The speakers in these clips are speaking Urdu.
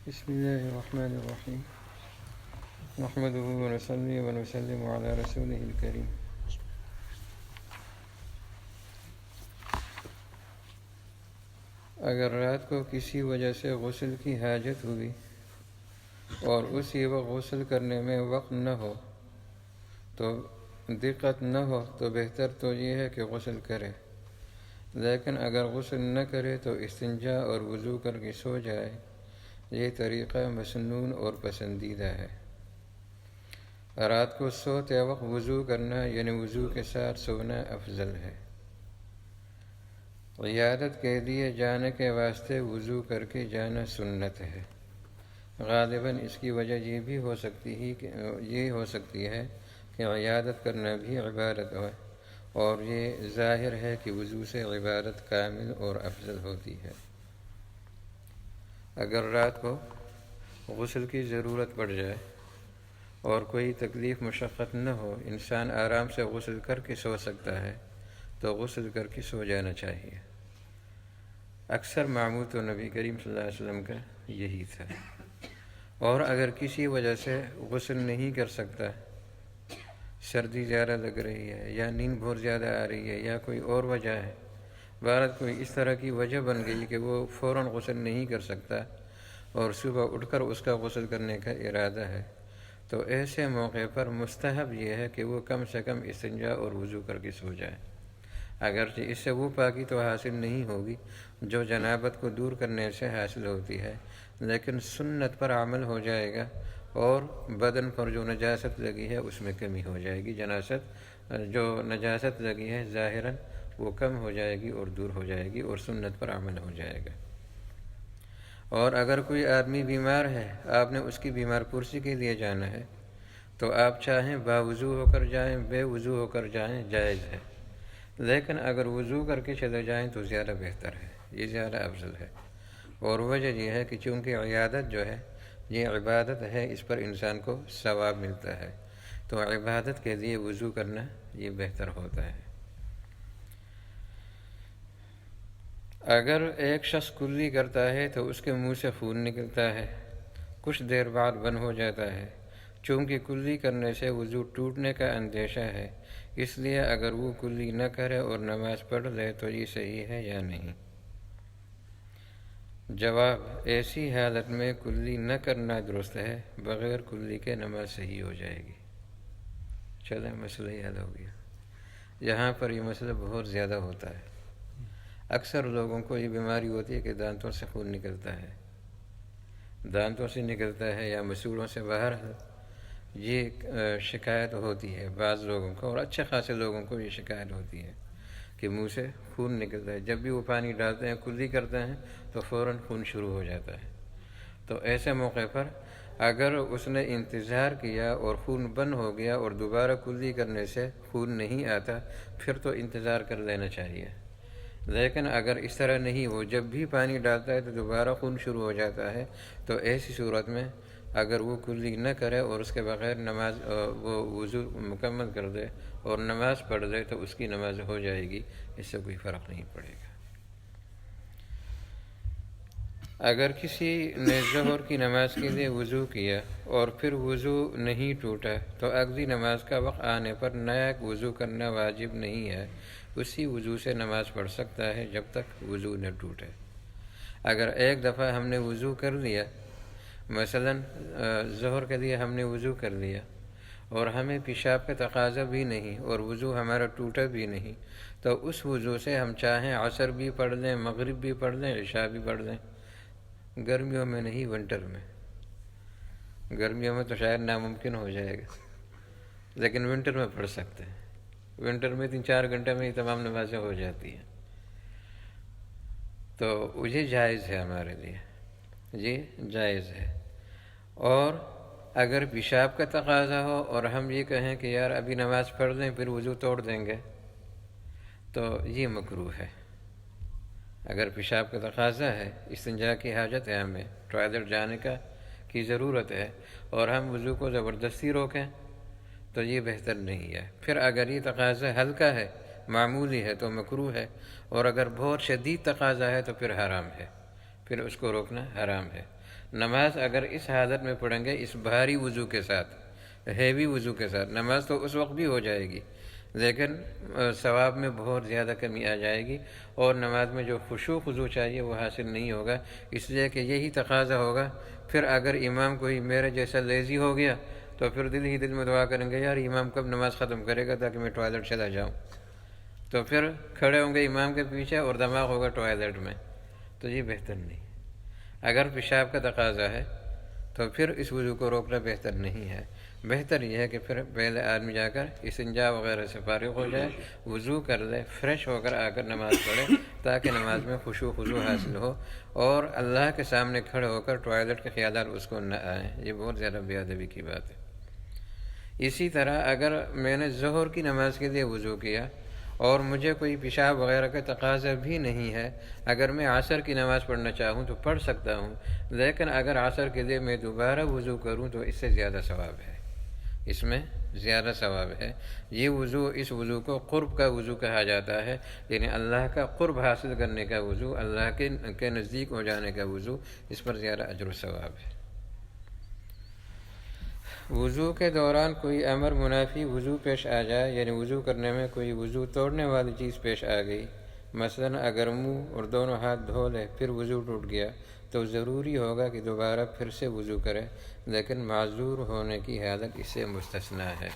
بسم الله الرحمن الرحيم نحمده ونصلي ونسلم على رسوله الكريم. اگر رات کو کسی وجہ سے غسل کی حاجت ہوئی اور اسی وقت غسل کرنے میں وقت نہ ہو تو دقت نہ ہو تو بہتر تو یہ ہے کہ غسل کرے، لیکن اگر غسل نہ کرے تو استنجا اور وضو کر کے سو جائے. یہ طریقہ مسنون اور پسندیدہ ہے. رات کو سوتے وقت وضو کرنا یعنی وضو کے ساتھ سونا افضل ہے. عیادت کے لیے جانے کے واسطے وضو کر کے جانا سنت ہے. غالباً اس کی وجہ یہ ہو سکتی ہے کہ عیادت کرنا بھی عبادت ہے، اور یہ ظاہر ہے کہ وضو سے عبادت کامل اور افضل ہوتی ہے. اگر رات کو غسل کی ضرورت پڑ جائے اور کوئی تکلیف مشقت نہ ہو، انسان آرام سے غسل کر کے سو سکتا ہے تو غسل کر کے سو جانا چاہیے. اکثر معمول تو نبی کریم صلی اللہ علیہ وسلم کا یہی تھا. اور اگر کسی وجہ سے غسل نہیں کر سکتا، سردی زیادہ لگ رہی ہے یا نیند بہت زیادہ آ رہی ہے یا کوئی اور وجہ ہے، بہرحال کوئی اس طرح کی وجہ بن گئی کہ وہ فوراً غسل نہیں کر سکتا اور صبح اٹھ کر اس کا غسل کرنے کا ارادہ ہے، تو ایسے موقع پر مستحب یہ ہے کہ وہ کم سے کم استنجا اور وضو کر کے سو جائے. اگرچہ اس سے وہ پاکی تو حاصل نہیں ہوگی جو جنابت کو دور کرنے سے حاصل ہوتی ہے، لیکن سنت پر عمل ہو جائے گا اور بدن پر جو نجاست لگی ہے اس میں کمی ہو جائے گی. جو نجاست لگی ہے ظاہراً وہ کم ہو جائے گی اور دور ہو جائے گی اور سنت پر عمل ہو جائے گا. اور اگر کوئی آدمی بیمار ہے، آپ نے اس کی بیمار پرسی کے لیے جانا ہے، تو آپ چاہیں باوضو ہو کر جائیں، بے وضو ہو کر جائیں، جائز ہے. لیکن اگر وضو کر کے چلے جائیں تو زیادہ بہتر ہے، یہ زیادہ افضل ہے. اور وجہ یہ ہے کہ چونکہ عیادت جو ہے یہ عبادت ہے، اس پر انسان کو ثواب ملتا ہے، تو عبادت کے لیے وضو کرنا یہ بہتر ہوتا ہے. اگر ایک شخص کلی کرتا ہے تو اس کے منہ سے خون نکلتا ہے، کچھ دیر بعد بند ہو جاتا ہے. چونکہ کلی کرنے سے وضو ٹوٹنے کا اندیشہ ہے، اس لیے اگر وہ کلی نہ کرے اور نماز پڑھ لے تو یہ صحیح ہے یا نہیں؟ جواب: ایسی حالت میں کلی نہ کرنا درست ہے، بغیر کلی کے نماز صحیح ہو جائے گی. چلیں مسئلہ حل ہو گیا. یہاں پر یہ مسئلہ بہت زیادہ ہوتا ہے. اکثر لوگوں کو یہ بیماری ہوتی ہے کہ دانتوں سے خون نکلتا ہے، دانتوں سے نکلتا ہے یا مسوڑوں سے باہر ہے. یہ شکایت ہوتی ہے بعض لوگوں کو، اور اچھے خاصے لوگوں کو یہ شکایت ہوتی ہے کہ منہ سے خون نکلتا ہے. جب بھی وہ پانی ڈالتے ہیں، کلی کرتے ہیں، تو فوراً خون شروع ہو جاتا ہے. تو ایسے موقع پر اگر اس نے انتظار کیا اور خون بند ہو گیا اور دوبارہ کلی کرنے سے خون نہیں آتا، پھر تو انتظار کر لینا چاہیے. لیکن اگر اس طرح نہیں ہو، جب بھی پانی ڈالتا ہے تو دوبارہ خون شروع ہو جاتا ہے، تو ایسی صورت میں اگر وہ کلی نہ کرے اور اس کے بغیر نماز وہ وضو مکمل کر دے اور نماز پڑھ دے تو اس کی نماز ہو جائے گی، اس سے کوئی فرق نہیں پڑے گا. اگر کسی نے ظہر کی نماز کے لیے وضو کیا اور پھر وضو نہیں ٹوٹا تو اگلی نماز کا وقت آنے پر نیا وضو کرنا واجب نہیں ہے، اسی وضو سے نماز پڑھ سکتا ہے جب تک وضو نہ ٹوٹے. اگر ایک دفعہ ہم نے وضو کر لیا، مثلا ظہر کے لیے ہم نے وضو کر لیا اور ہمیں پیشاب کا تقاضا بھی نہیں اور وضو ہمارا ٹوٹا بھی نہیں، تو اس وضو سے ہم چاہیں عصر بھی پڑھ لیں، مغرب بھی پڑھ لیں، عشاء بھی پڑھ لیں. گرمیوں میں نہیں، ونٹر میں. گرمیوں میں تو شاید ناممکن ہو جائے گا، لیکن ونٹر میں پڑھ سکتے ہیں. ونٹر میں 3-4 گھنٹے میں ہی تمام نمازیں ہو جاتی ہیں، تو یہ جائز ہے ہمارے لیے، یہ جائز ہے. اور اگر پیشاب کا تقاضا ہو اور ہم یہ کہیں کہ یار ابھی نماز پڑھ لیں پھر وضو توڑ دیں گے، تو یہ مکروہ ہے. اگر پیشاب کا تقاضا ہے، استنجا کی حاجت ہے، ہمیں ٹوائلٹ جانے کی ضرورت ہے، اور ہم وضو کو زبردستی روکیں تو یہ بہتر نہیں ہے. پھر اگر یہ تقاضا ہلکا ہے، معمولی ہے، تو مکروہ ہے، اور اگر بہت شدید تقاضا ہے تو پھر حرام ہے، پھر اس کو روکنا حرام ہے. نماز اگر اس حالت میں پڑھیں گے، اس بھاری وضو کے ساتھ، ہیوی وضو کے ساتھ، نماز تو اس وقت بھی ہو جائے گی لیکن ثواب میں بہت زیادہ کمی آ جائے گی، اور نماز میں جو خشوع خضوع چاہیے وہ حاصل نہیں ہوگا، اس لیے کہ یہی تقاضا ہوگا۔ پھر اگر امام کوئی میرے جیسا لیزی ہو گیا تو پھر دل ہی دل میں دعا کریں گے، یار امام کب نماز ختم کرے گا تاکہ میں ٹوائلٹ چلا جاؤں، تو پھر کھڑے ہوں گے امام کے پیچھے اور دماغ ہوگا ٹوائلٹ میں، تو یہ بہتر نہیں۔ اگر پیشاب کا تقاضا ہے تو پھر اس وضو کو روکنا بہتر نہیں ہے، بہتر یہ ہے کہ پھر پہلے آدمی جا کر استنجا وغیرہ سے فارغ ہو جائے، وضو کر لے، فریش ہو کر آ کر نماز پڑھے تاکہ نماز میں خشوع خضوع حاصل ہو، اور اللہ کے سامنے کھڑے ہو کر ٹوائلٹ کے خیالات اس کو نہ آئیں، یہ بہت زیادہ بے ادبی کی بات ہے۔ اسی طرح اگر میں نے ظہر کی نماز کے لیے وضو کیا اور مجھے کوئی پیشاب وغیرہ کا تقاضا بھی نہیں ہے، اگر میں عصر کی نماز پڑھنا چاہوں تو پڑھ سکتا ہوں، لیکن اگر عصر کے لیے میں دوبارہ وضو کروں تو اس سے زیادہ ثواب ہے، اس میں زیادہ ثواب ہے۔ یہ وضو، اس وضو کو قرب کا وضو کہا جاتا ہے، یعنی اللہ کا قرب حاصل کرنے کا وضو، اللہ کے نزدیک ہو جانے کا وضو، اس پر زیادہ اجر و ثواب ہے۔ وضو کے دوران کوئی امر منافی وضو پیش آ جائے، یعنی وضو کرنے میں کوئی وضو توڑنے والی چیز پیش آ گئی، مثلا اگر منہ اور دونوں ہاتھ دھو لے پھر وضو ٹوٹ گیا تو ضروری ہوگا کہ دوبارہ پھر سے وضو کرے، لیکن معذور ہونے کی حالت اس سے مستثنیٰ ہے۔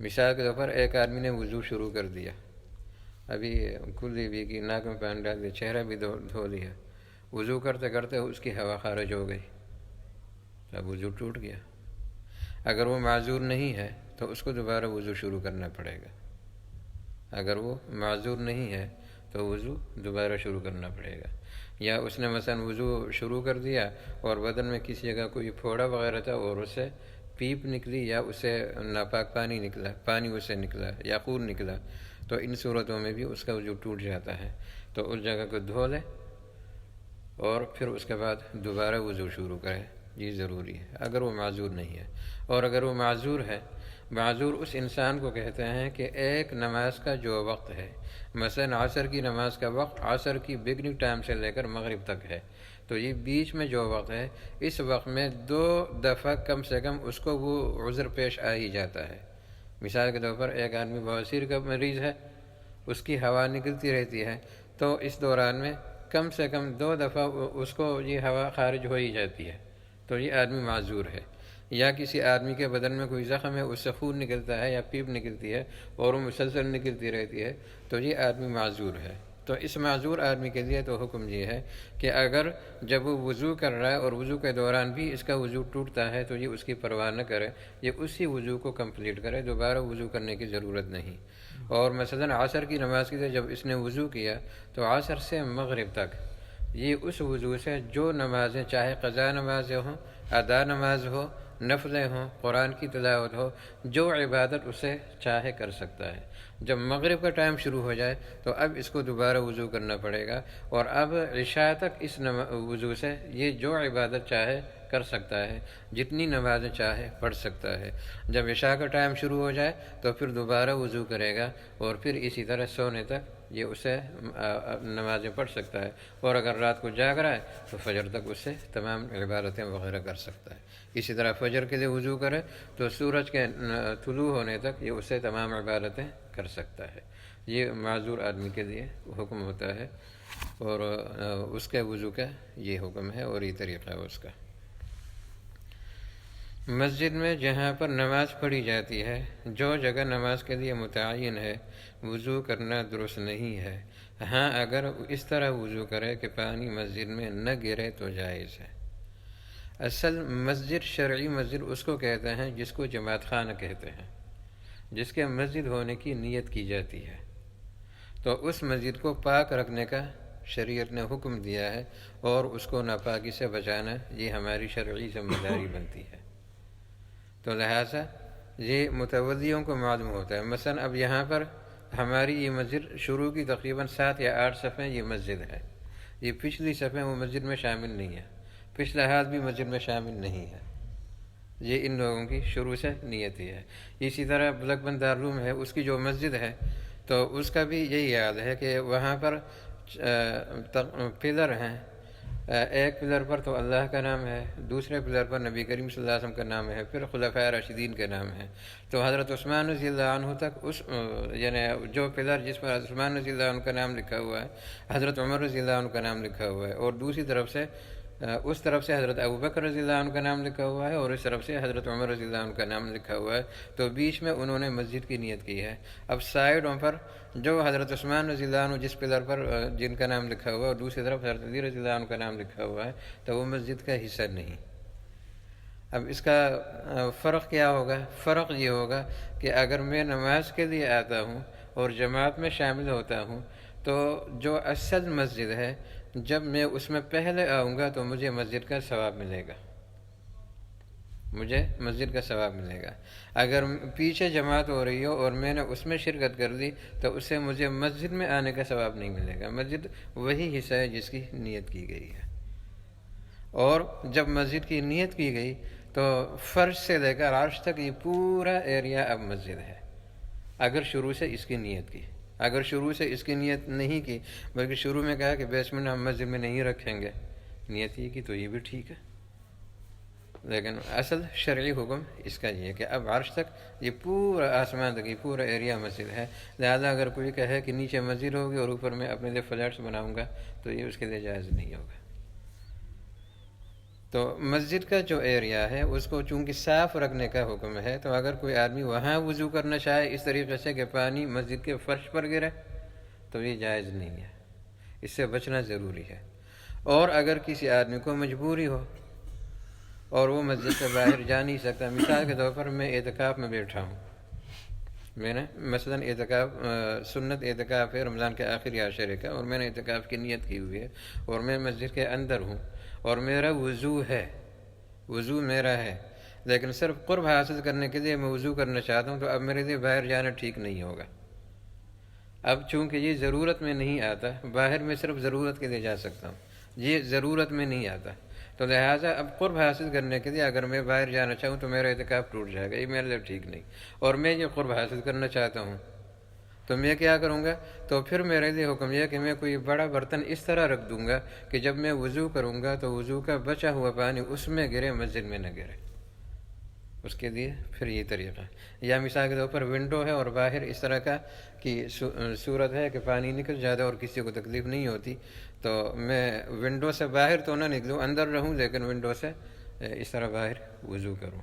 مثال کے طور پر ایک آدمی نے وضو شروع کر دیا، ابھی کلی بھی کی، ناک میں پانی ڈال دیا، چہرہ بھی دھو لیا، وضو کرتے کرتے اس کی ہوا خارج ہو گئی، اب وضو ٹوٹ گیا۔ اگر وہ معذور نہیں ہے تو اس کو دوبارہ وضو شروع کرنا پڑے گا، اگر وہ معذور نہیں ہے تو وضو دوبارہ شروع کرنا پڑے گا۔ یا اس نے مثلا وضو شروع کر دیا اور بدن میں کسی جگہ کوئی پھوڑا وغیرہ تھا اور اسے پیپ نکلی یا اسے ناپاک پانی نکلا، پانی اسے نکلا یا خون نکلا، تو ان صورتوں میں بھی اس کا وضو ٹوٹ جاتا ہے، تو اس جگہ کو دھو لے اور پھر اس کے بعد دوبارہ وضو شروع کرے، یہ ضروری ہے اگر وہ معذور نہیں ہے۔ اور اگر وہ معذور ہے، معذور اس انسان کو کہتے ہیں کہ ایک نماز کا جو وقت ہے، مثلا عصر کی نماز کا وقت عصر کی بگننگ ٹائم سے لے کر مغرب تک ہے، تو یہ بیچ میں جو وقت ہے، اس وقت میں 2 دفعہ کم سے کم اس کو وہ عذر پیش آ ہی جاتا ہے۔ مثال کے طور پر ایک آدمی بواسیر کا مریض ہے، اس کی ہوا نکلتی رہتی ہے، تو اس دوران میں کم سے کم 2 دفعہ اس کو یہ ہوا خارج ہو ہی جاتی ہے، تو یہ آدمی معذور ہے۔ یا کسی آدمی کے بدن میں کوئی زخم ہے، اس سے خون نکلتا ہے یا پیپ نکلتی ہے اور وہ مسلسل نکلتی رہتی ہے، تو یہ آدمی معذور ہے۔ تو اس معذور آدمی کے لیے تو حکم یہ ہے کہ اگر جب وہ وضو کر رہا ہے اور وضو کے دوران بھی اس کا وضو ٹوٹتا ہے تو یہ اس کی پرواہ نہ کرے، یہ اسی وضو کو کمپلیٹ کرے، دوبارہ وضو کرنے کی ضرورت نہیں۔ اور مثلا عصر کی نماز کے لیے جب اس نے وضو کیا تو عصر سے مغرب تک یہ اس وضو سے جو نمازیں، چاہے قضا نمازیں ہوں، ادا نماز ہو، نفلیں ہوں، قرآن کی تلاوت ہو، جو عبادت اسے چاہے کر سکتا ہے۔ جب مغرب کا ٹائم شروع ہو جائے تو اب اس کو دوبارہ وضو کرنا پڑے گا، اور اب عشاء تک اس وضو سے یہ جو عبادت چاہے کر سکتا ہے، جتنی نمازیں چاہے پڑھ سکتا ہے۔ جب عشاء کا ٹائم شروع ہو جائے تو پھر دوبارہ وضو کرے گا، اور پھر اسی طرح سونے تک یہ اسے نمازیں پڑھ سکتا ہے، اور اگر رات کو جاگ رہا ہے تو فجر تک اس سے تمام عبادتیں وغیرہ کر سکتا ہے۔ اسی طرح فجر کے لیے وضو کرے تو سورج کے طلوع ہونے تک یہ اسے تمام عبادتیں کر سکتا ہے۔ یہ معذور آدمی کے لیے حکم ہوتا ہے، اور اس کے وضو کا یہ حکم ہے اور یہ طریقہ ہے اس کا۔ مسجد میں جہاں پر نماز پڑھی جاتی ہے، جو جگہ نماز کے لیے متعین ہے، وضو کرنا درست نہیں ہے۔ ہاں اگر اس طرح وضو کرے کہ پانی مسجد میں نہ گرے تو جائز ہے۔ اصل مسجد، شرعی مسجد اس کو کہتے ہیں جس کو جماعت خانہ کہتے ہیں، جس کے مسجد ہونے کی نیت کی جاتی ہے، تو اس مسجد کو پاک رکھنے کا شریعت نے حکم دیا ہے، اور اس کو ناپاکی سے بچانا یہ ہماری شرعی ذمہ داری بنتی ہے۔ تو لہٰذا یہ متولیوں کو معلوم ہوتا ہے۔ مثلا اب یہاں پر ہماری یہ مسجد شروع کی تقریباً 7 یا 8 صفیں یہ مسجد ہے، یہ پچھلی صفیں وہ مسجد میں شامل نہیں ہے، پچھلا ہاتھ بھی مسجد میں شامل نہیں ہے، یہ ان لوگوں کی شروع سے نیت ہی ہے۔ اسی طرح بلک بند دارالعلوم ہے، اس کی جو مسجد ہے تو اس کا بھی یہی حال ہے کہ وہاں پر پلر ہیں، ایک پلر پر تو اللہ کا نام ہے، دوسرے پلر پر نبی کریم صلی اللہ علیہ وسلم کا نام ہے، پھر خلفائے راشدین کا نام ہے. تو حضرت عثمان رضی اللہ عنہ تک اس یعنی جو پلر جس پر حضرت عثمان رضی اللہ عنہ کا نام لکھا ہوا ہے، حضرت عمر رضی اللہ عنہ کا نام لکھا ہوا ہے، اور دوسری طرف سے اس طرف سے حضرت ابوبکر رضی اللہ عنہ کا نام لکھا ہوا ہے، اور اس طرف سے حضرت عمر رضی اللہ عنہ کا نام لکھا ہوا ہے. تو بیچ میں انہوں نے مسجد کی نیت کی ہے. اب سائڈوں پر جو حضرت عثمان رضی اللہ عنہ جس پلر پر جن کا نام لکھا ہوا ہے، اور دوسری طرف حضرت علی رضی اللہ عنہ کا نام لکھا ہوا ہے، تو وہ مسجد کا حصہ نہیں. اب اس کا فرق کیا ہوگا؟ فرق یہ ہوگا کہ اگر میں نماز کے لیے آتا ہوں اور جماعت میں شامل ہوتا ہوں، تو جو اصل مسجد ہے جب میں اس میں پہلے آؤں گا تو مجھے مسجد کا ثواب ملے گا، مجھے مسجد کا ثواب ملے گا. اگر پیچھے جماعت ہو رہی ہو اور میں نے اس میں شرکت کر دی تو اس سے مجھے مسجد میں آنے کا ثواب نہیں ملے گا. مسجد وہی حصہ ہے جس کی نیت کی گئی ہے. اور جب مسجد کی نیت کی گئی تو فرش سے لے کر عرش تک یہ پورا ایریا اب مسجد ہے، اگر شروع سے اس کی نیت کی. اگر شروع سے اس کی نیت نہیں کی، بلکہ شروع میں کہا کہ بیسمنٹ ہم مسجد میں نہیں رکھیں گے، نیت یہ کی، تو یہ بھی ٹھیک ہے. لیکن اصل شرعی حکم اس کا یہ ہے کہ اب عرش تک یہ پورا آسمان تک یہ پورا ایریا مسجد ہے. لہذا اگر کوئی کہے کہ نیچے مسجد ہوگی اور اوپر میں اپنے لیے فلیٹس بناؤں گا تو یہ اس کے لیے جائز نہیں ہوگا. تو مسجد کا جو ایریا ہے اس کو چونکہ صاف رکھنے کا حکم ہے، تو اگر کوئی آدمی وہاں وضو کرنا چاہے اس طریقے سے کہ پانی مسجد کے فرش پر گرے تو یہ جائز نہیں ہے، اس سے بچنا ضروری ہے. اور اگر کسی آدمی کو مجبوری ہو اور وہ مسجد سے باہر جا نہیں سکتا، مثال کے طور پر میں اعتکاف میں بیٹھا ہوں، میں نے مثلاً اعتکاف سنت اعتکاف ہے رمضان کے آخری عشرے کا، اور میں نے اعتکاف کی نیت کی ہوئی ہے اور میں مسجد کے اندر ہوں اور میرا وضو ہے، وضو میرا ہے، لیکن صرف قرب حاصل کرنے کے لیے میں وضو کرنا چاہتا ہوں، تو اب میرے لیے باہر جانا ٹھیک نہیں ہوگا. اب چونکہ یہ ضرورت میں نہیں آتا، باہر میں صرف ضرورت کے لیے جا سکتا ہوں، یہ ضرورت میں نہیں آتا، تو لہٰذا اب قرب حاصل کرنے کے لیے اگر میں باہر جانا چاہوں تو میرا اعتکاف ٹوٹ جائے گا، یہ میرے لیے ٹھیک نہیں. اور میں یہ قرب حاصل کرنا چاہتا ہوں تو میں کیا کروں گا؟ تو پھر میرے لیے حکم یہ ہے کہ میں کوئی بڑا برتن اس طرح رکھ دوں گا کہ جب میں وضو کروں گا تو وضو کا بچا ہوا پانی اس میں گرے، مسجد میں نہ گرے. اس کے لیے پھر یہ طریقہ. یا مثال کے طور پر ونڈو ہے اور باہر اس طرح کا کہ صورت ہے کہ پانی نکل جاتا ہے اور کسی کو تکلیف نہیں ہوتی، تو میں ونڈو سے باہر تو نہ نکلوں، اندر رہوں، لیکن ونڈو سے اس طرح باہر وضو کروں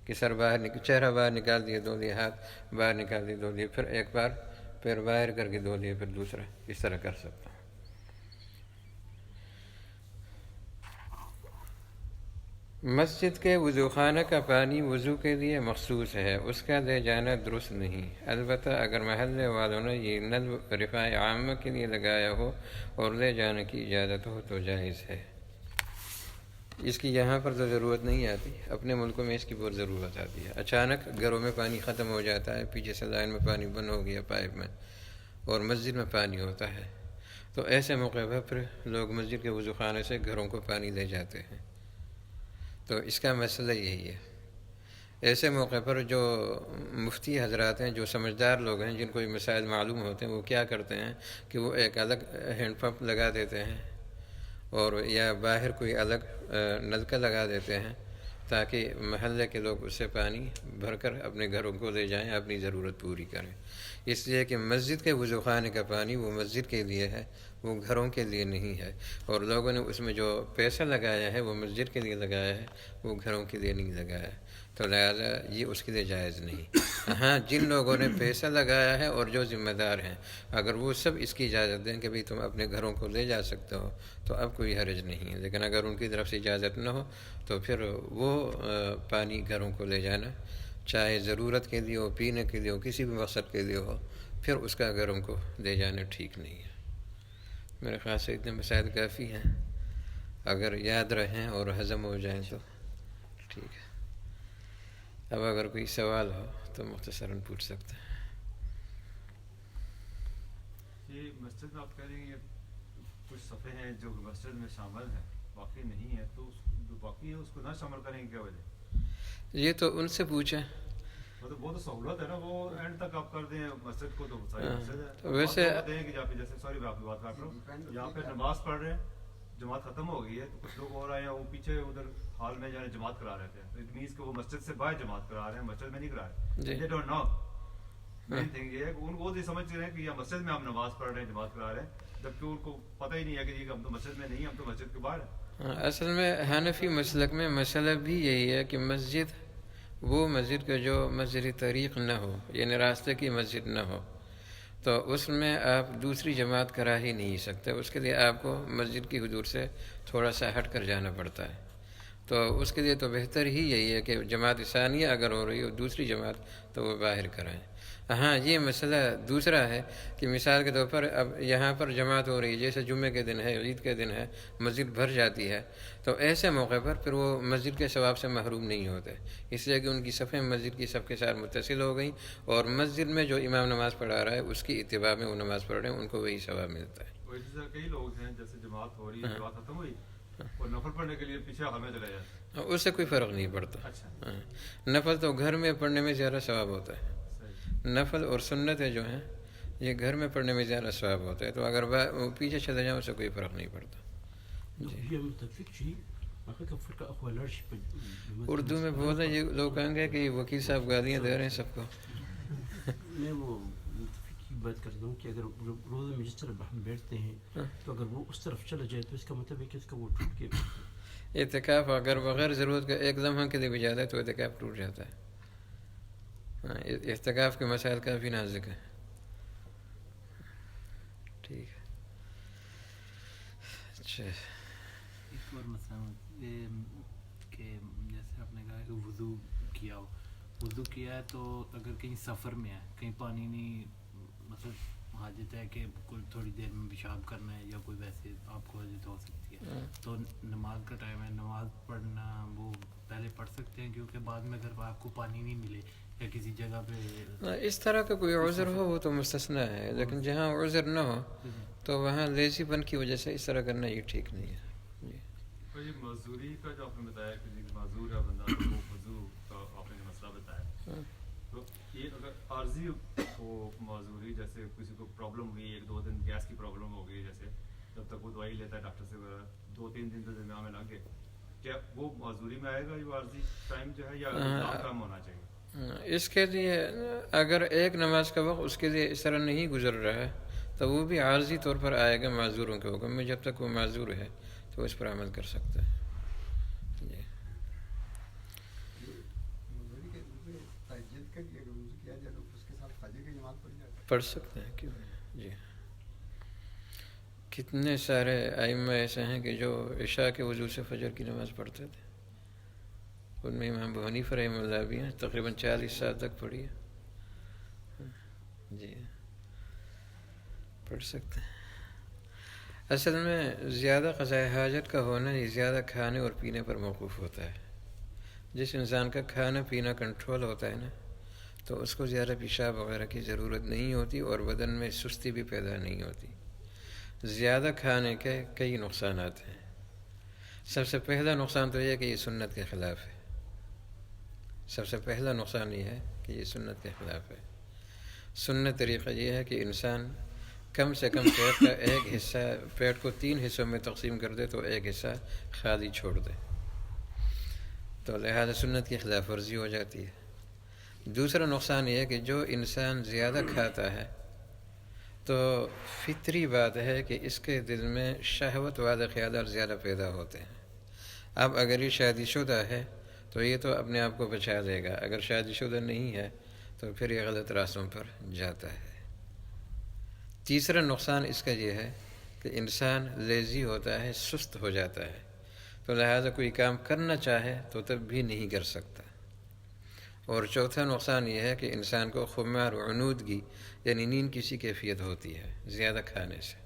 کہ سر باہر چہرہ باہر نکال دیے، دھو لیے، ہاتھ باہر نکال دیے، دھو لیے، پھر ایک بار پیر باہر کر کے دھو لیے، پھر دوسرا، اس طرح کر سکتا ہوں. مسجد کے وضو خانہ کا پانی وضو کے لیے مخصوص ہے، اس کا لے جانا درست نہیں. البتہ اگر محلے والوں نے یہ نل رفاع عامہ کے لیے لگایا ہو اور لے جانے کی اجازت ہو تو جائز ہے. اس کی یہاں پر تو ضرورت نہیں آتی، اپنے ملکوں میں اس کی بہت ضرورت آتی ہے. اچانک گھروں میں پانی ختم ہو جاتا ہے، پیچھے سے لائن میں پانی بند ہو گیا پائپ میں، اور مسجد میں پانی ہوتا ہے، تو ایسے موقع پر پھر لوگ مسجد کے وضو خانے سے گھروں کو پانی لے جاتے ہیں. تو اس کا مسئلہ یہی ہے. ایسے موقع پر جو مفتی حضرات ہیں، جو سمجھدار لوگ ہیں، جن کو یہ مسائل معلوم ہوتے ہیں، وہ کیا کرتے ہیں کہ وہ ایک الگ ہینڈ پمپ لگا دیتے ہیں اور یا باہر کوئی الگ نلکا لگا دیتے ہیں تاکہ محلے کے لوگ اس سے پانی بھر کر اپنے گھروں کو لے جائیں، اپنی ضرورت پوری کریں. اس لیے کہ مسجد کے وضو خانے کا پانی وہ مسجد کے لیے ہے، وہ گھروں کے لیے نہیں ہے، اور لوگوں نے اس میں جو پیسہ لگایا ہے وہ مسجد کے لیے لگایا ہے، وہ گھروں کے لیے نہیں لگایا ہے، تو لہٰذا یہ اس کے لیے جائز نہیں. ہاں، جن لوگوں نے پیسہ لگایا ہے اور جو ذمہ دار ہیں، اگر وہ سب اس کی اجازت دیں کہ بھئی تم اپنے گھروں کو لے جا سکتے ہو تو اب کوئی حرج نہیں ہے. لیکن اگر ان کی طرف سے اجازت نہ ہو تو پھر وہ پانی گھروں کو لے جانا، چاہے ضرورت کے لیے ہو، پینے کے لیے ہو، کسی بھی مقصد کے لیے ہو، پھر اس کا گھروں کو لے جانا ٹھیک نہیں ہے. میرے خیال سے اتنے مسائل کافی ہیں، اگر یاد رہیں اور ہضم ہو جائیں تو ٹھیک ہے. اب اگر کوئی سوال ہو تو مختصراً پوچھ سکتے ہیں. یہ مسجد میں آپ کہہ رہے ہیں یہ کچھ صفحے ہیں جو مسجد میں شامل ہیں، باقی نہیں ہے، تو جو باقی ہے اس کو نہ شامل کریں گے کیا وجہ؟ یہ تو ان سے پوچھیں. مطلب وہ تو سہولت ہے نا، وہ اینڈ تک آپ کر دیں مسجد کو، تو ساری مسجد ہے. ویسے کہ جیسے سوری میں آپ کی بات کاٹ رہا ہوں، یہاں پہ نماز پڑھ رہے ہیں جماعت ختم ہو گئی ہے تو کچھ لوگ اور آئے ہیں وہ پیچھے ادھر ہال میں جو ہے جماعت کرا رہے تھے. اٹ مینس کہ وہ مسجد سے باہر جماعت کرا رہے ہیں, مسجد میں نہیں کرا رہے. They don't know. Main thing یہ ہے کہ ان کو یہ سمجھ رہے ہیں کہ یہ مسجد میں ہم نماز پڑھ رہے ہیں, جماعت کرا رہے ہیں, جبکہ ان کو پتہ ہی نہیں ہے کہ ہم تو مسجد میں نہیں ہیں, ہم تو مسجد کے باہر ہیں. اصل میں حنفی مسلک میں مسئلہ بھی یہی ہے کہ مسجد وہ مسجد کا جو مسجد طریق نہ ہو, یعنی راستے کی مسجد نہ ہو, تو اس میں آپ دوسری جماعت کرا ہی نہیں سکتے. اس کے لیے آپ کو مسجد کی حدود سے تھوڑا سا ہٹ کر جانا پڑتا ہے. تو اس کے لیے تو بہتر ہی یہی ہے کہ جماعت ثانیہ اگر ہو رہی ہو دوسری جماعت تو وہ باہر کرائیں. ہاں یہ مسئلہ دوسرا ہے کہ مثال کے طور پر اب یہاں پر جماعت ہو رہی ہے, جیسے جمعے کے دن ہے, عید کے دن ہے, مسجد بھر جاتی ہے, تو ایسے موقع پر پھر وہ مسجد کے ثواب سے محروم نہیں ہوتے, اس لیے کہ ان کی صفیں مسجد کی صف کے ساتھ متصل ہو گئیں, اور مسجد میں جو امام نماز پڑھا رہا ہے اس کی اتباع میں وہ نماز پڑھ رہے ہیں, ان کو وہی ثواب ملتا ہے. کئی لوگ ہیں جیسے جماعت ہو رہی ہے, جماعت ختم ہوئی اور نفل پڑھنے کے لیے پیچھے حال میں چلے جاتے ہیں, اس سے کوئی فرق نہیں پڑتا. نفل تو گھر میں پڑھنے میں زیادہ ثواب ہوتا ہے. نفل اور سنتیں جو ہیں یہ گھر میں پڑھنے میں زیادہ ثواب ہوتا ہے, تو اگر وہ پیچھے چلے جائیں اس سے کوئی فرق نہیں پڑتا. اردو میں بول رہے یہ لوگ کہیں گے کہ وکیل صاحب گالیاں دے رہے ہیں سب کو. میں وہ متفق کی بات کرتا ہوں کہ اگر روزے میں جس طرح ہم بیٹھتے ہیں تو اگر وہ اس طرف چلا جائے تو اس کا مطلب ہے کہ اس کا وہ ٹوٹ کے اعتکاف اگر بغیر ضرورت کا ایک لمحہ کے لیے بھی جاتا ہے تو اعتکاف ٹوٹ جاتا ہے. اعتکاف کے مسائل کافی نازک ہیں. ٹھیک ہے. اچھا ایک اور مسئلہ کہ جیسے آپ نے کہا کہ وضو کیا ہو, وضو کیا ہے تو اگر کہیں سفر میں ہے, کہیں پانی نہیں, مطلب حاجت ہے کہ کوئی تھوڑی دیر میں پیشاب کرنا ہے یا کوئی ویسے آپ کو حاجت ہو سکتی ہے, تو نماز کا ٹائم ہے, نماز پڑھنا وہ پہلے پڑھ سکتے ہیں کیونکہ بعد میں اگر آپ کو پانی نہیں ملے یا کسی جگہ پہ اس طرح کا کوئی عذر ہو وہ تو مستثنیٰ ہے, لیکن جہاں عذر نہ ہو تو وہاں لیزی پن کی وجہ سے اس طرح کرنا یہ ٹھیک نہیں ہے. یہ معذوری کا جو آپ نے بتایا کہ معذور ہے بندہ, تو وہ وضو کا آپ نے مسئلہ بتایا, تو یہ اگر عارضی ہو معذوری, جیسے کسی کو پرابلم ہوئی, 1-2 دن گیس کی پرابلم ہو گئی, جیسے جب تک وہ دوائی لیتا ہے ڈاکٹر سے, 2-3 دن تو درمیان میں لگ گئے, کیا وہ معذوری میں آئے گا یہ عارضی ٹائم جو ہے, یا لانگ ٹائم ہونا چاہیے؟ اس کے لیے اگر ایک نماز کا وقت اس کے لیے اس طرح نہیں گزر رہا ہے تو وہ بھی عارضی طور پر آئے گا معذوروں کے حکم میں, جب تک وہ معذور ہے تو اس پر عمل کر سکتا ہے. پڑھ سکتے ہیں کیوں جی. کتنے سارے ائمہ ایسے ہیں کہ جو عشاء کے وضو سے فجر کی نماز پڑھتے تھے, ان میں امام ابو حنیفہ رحمہ اللہ بھی ہیں, تقریباً 40 سال تک پڑھی ہے. جی پڑھ سکتے ہیں. اصل میں زیادہ قضاء حاجت کا ہونا یہ زیادہ کھانے اور پینے پر موقوف ہوتا ہے. جس انسان کا کھانا پینا کنٹرول ہوتا ہے نا, تو اس کو زیادہ پیشاب وغیرہ کی ضرورت نہیں ہوتی اور بدن میں سستی بھی پیدا نہیں ہوتی. زیادہ کھانے کے کئی نقصانات ہیں. سب سے پہلا نقصان تو یہ ہے کہ یہ سنت کے خلاف ہے. سب سے پہلا نقصان یہ ہے کہ یہ سنت کے خلاف ہے. سنت طریقہ یہ ہے کہ انسان کم سے کم پیٹ کا ایک حصہ, پیٹ کو 3 حصوں میں تقسیم کر دے تو ایک حصہ خالی چھوڑ دے, تو لہذا سنت کی خلاف ورزی ہو جاتی ہے. دوسرا نقصان یہ ہے کہ جو انسان زیادہ کھاتا ہے تو فطری بات ہے کہ اس کے دل میں شہوت والے خیالات زیادہ پیدا ہوتے ہیں. اب اگر یہ شادی شدہ ہے تو یہ تو اپنے آپ کو بچا لے گا, اگر شادی شدہ نہیں ہے تو پھر یہ غلط راستوں پر جاتا ہے. تیسرا نقصان اس کا یہ ہے کہ انسان لیزی ہوتا ہے, سست ہو جاتا ہے, تو لہذا کوئی کام کرنا چاہے تو تب بھی نہیں کر سکتا. اور چوتھا نقصان یہ ہے کہ انسان کو خمار و عنودگی یعنی نیند کی کیفیت ہوتی ہے زیادہ کھانے سے.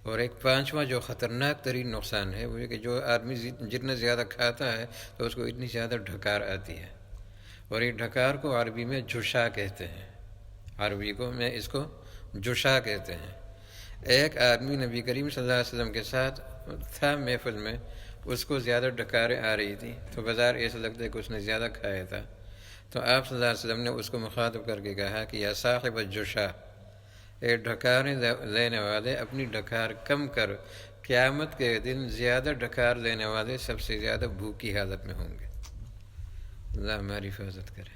اور ایک پانچواں جو خطرناک ترین نقصان ہے وہ یہ کہ جو آدمی جتنا زیادہ کھاتا ہے تو اس کو اتنی زیادہ ڈھکار آتی ہے, اور یہ ڈھکار کو عربی میں جوشا کہتے ہیں. عربی کو میں اس کو جوشا کہتے ہیں. ایک آدمی نبی کریم صلی اللہ علیہ وسلم کے ساتھ تھا محفل میں, اس کو زیادہ ڈکاریں آ رہی تھیں, تو بظاہر ایسا لگتا ہے کہ اس نے زیادہ کھایا تھا. تو آپ صلی اللہ علیہ وسلم نے اس کو مخاطب کر کے کہا کہ یا صاحب الجوشا, اے ڈھکاریں لینے والے اپنی ڈھکار کم کر, قیامت کے دن زیادہ ڈکار دینے والے سب سے زیادہ بھوک کی حالت میں ہوں گے. اللہ ہماری حفاظت کرے.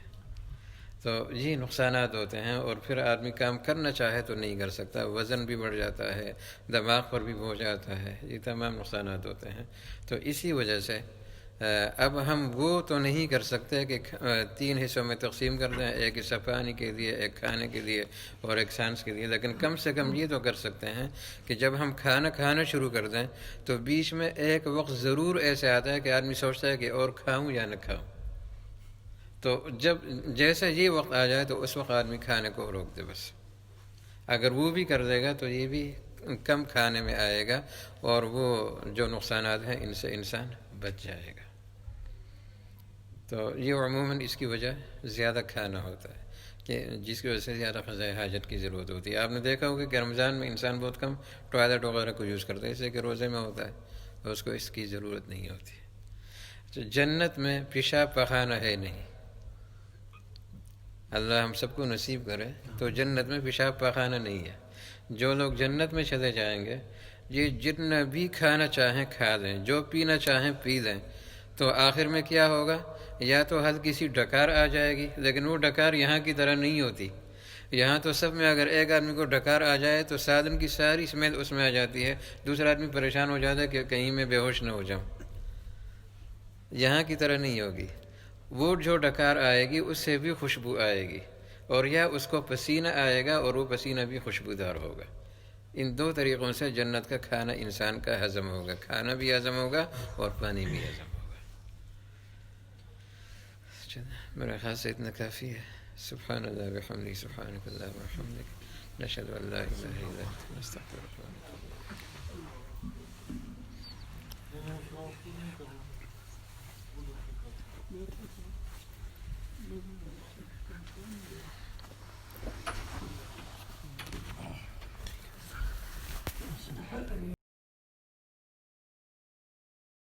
تو یہ نقصانات ہوتے ہیں، اور پھر آدمی کام کرنا چاہے تو نہیں کر سکتا، وزن بھی بڑھ جاتا ہے، دماغ پر بھی بوجھ آتا ہے، یہ تمام نقصانات ہوتے ہیں. تو اسی وجہ سے اب ہم وہ تو نہیں کر سکتے کہ 3 حصوں میں تقسیم کر دیں، ایک حصہ پانی کے لیے، ایک کھانے کے لیے اور ایک سانس کے لیے، لیکن کم سے کم یہ تو کر سکتے ہیں کہ جب ہم کھانا شروع کر دیں تو بیچ میں ایک وقت ضرور ایسے آتا ہے کہ آدمی سوچتا ہے کہ اور کھاؤں یا نہ کھاؤں. تو جب جیسے یہ وقت آ جائے تو اس وقت آدمی کھانے کو روک دے بس. اگر وہ بھی کر دے گا تو یہ بھی کم کھانے میں آئے گا، اور وہ جو نقصانات ہیں ان سے انسان بچ جائے گا. تو یہ عموماً اس کی وجہ زیادہ کھانا ہوتا ہے، کہ جس کی وجہ سے زیادہ قضاء حاجت کی ضرورت ہوتی ہے. آپ نے دیکھا ہوگا کہ رمضان میں انسان بہت کم ٹوائلٹ وغیرہ کو یوز کرتا ہے، اس لیے کہ روزے میں ہوتا ہے تو اس کو اس کی ضرورت نہیں ہوتی. تو جنت میں پیشاب پخانہ ہے نہیں، اللہ ہم سب کو نصیب کرے. تو جنت میں پیشاب پخانہ نہیں ہے. جو لوگ جنت میں چلے جائیں گے یہ جتنا بھی کھانا چاہیں کھا لیں، جو پینا چاہیں پی لیں، تو آخر میں کیا ہوگا؟ یا تو ہلکی سی ڈکار آ جائے گی، لیکن وہ ڈکار یہاں کی طرح نہیں ہوتی. یہاں تو سب میں اگر ایک آدمی کو ڈکار آ جائے تو سادن کی ساری اسمیل اس میں آ جاتی ہے، دوسرا آدمی پریشان ہو جاتا ہے کہ کہیں میں بے ہوش نہ ہو جاؤں. یہاں کی طرح نہیں ہوگی. وہ جو ڈکار آئے گی اس سے بھی خوشبو آئے گی، اور یا اس کو پسینہ آئے گا اور وہ پسینہ بھی خوشبودار ہوگا. ان 2 طریقوں سے جنت کا کھانا انسان کا ہضم ہوگا، کھانا بھی ہضم ہوگا اور پانی بھی ہضم ہوگا. میرے خیال سے اتنا کافی ہے. سبحان اللہ بحمدہ، سبحانک اللہم وبحمدک، نشہد ان لا الہ الا انت، نستغفرک.